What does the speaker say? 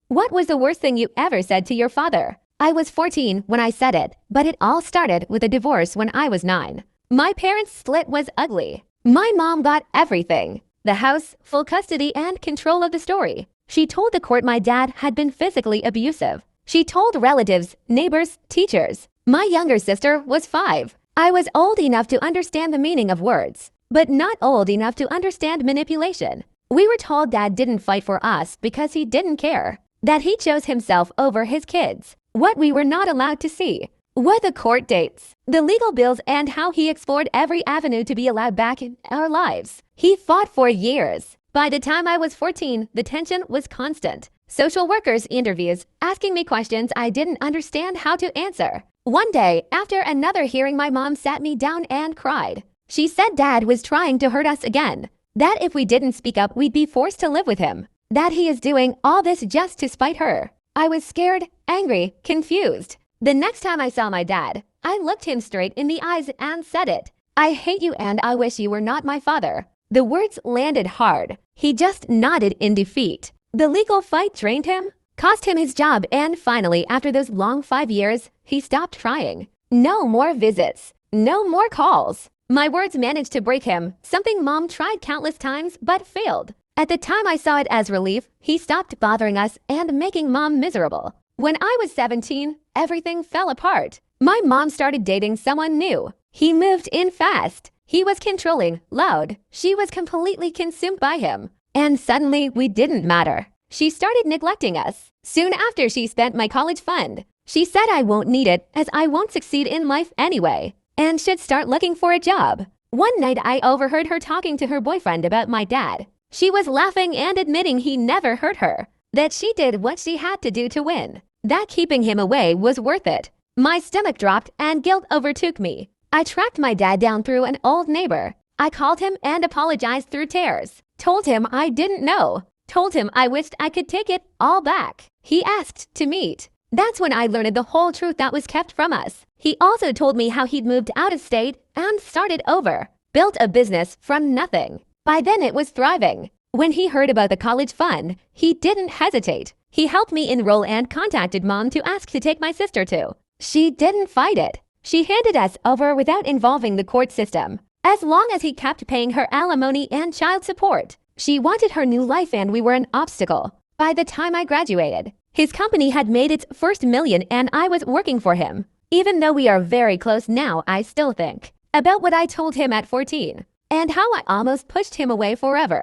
What was the worst thing you ever said to your father? I was 14 when I said it, but it all started with a divorce when I was 9. My parents' split was ugly. My mom got everything: the house, full custody, and control of the story. She told the court my dad had been physically abusive. She told relatives, neighbors, teachers. My younger sister was 5. I was old enough to understand the meaning of words, but not old enough to understand manipulation. We were told Dad didn't fight for us because he didn't care, that he chose himself over his kids. What we were not allowed to see were the court dates, the legal bills, and how he explored every avenue to be allowed back in our lives. He fought for years. By the time I was 14, the tension was constant. Social workers interviews, asking me questions I didn't understand how to answer. One day, after another hearing, my mom sat me down and cried. She said Dad was trying to hurt us again, that if we didn't speak up, we'd be forced to live with him, that he is doing all this just to spite her. I was scared, angry, confused. The next time I saw my dad, I looked him straight in the eyes and said it. I hate you and I wish you were not my father. The words landed hard. He just nodded in defeat. The legal fight drained him, cost him his job, and finally, after those long 5 years, he stopped trying. No more visits. No more calls. My words managed to break him, something Mom tried countless times but failed. At the time, I saw it as relief. He stopped bothering us and making Mom miserable. When I was 17, everything fell apart. My mom started dating someone new. He moved in fast. He was controlling, loud. She was completely consumed by him. And suddenly, we didn't matter. She started neglecting us. Soon after, she spent my college fund. She said I won't need it as I won't succeed in life anyway, and should start looking for a job. One night, I overheard her talking to her boyfriend about my dad. She was laughing and admitting he never hurt her, that she did what she had to do to win, that keeping him away was worth it. My stomach dropped and guilt overtook me. I tracked my dad down through an old neighbor. I called him and apologized through tears. Told him I didn't know. Told him I wished I could take it all back. He asked to meet. That's when I learned the whole truth that was kept from us. He also told me how he'd moved out of state and started over. Built a business from nothing. By then it was thriving. When he heard about the college fund, he didn't hesitate. He helped me enroll and contacted Mom to ask to take my sister to. She didn't fight it. She handed us over without involving the court system. As long as he kept paying her alimony and child support. She wanted her new life and we were an obstacle. By the time I graduated, his company had made its first million and I was working for him. Even though we are very close now, I still think about what I told him at 14 and how I almost pushed him away forever.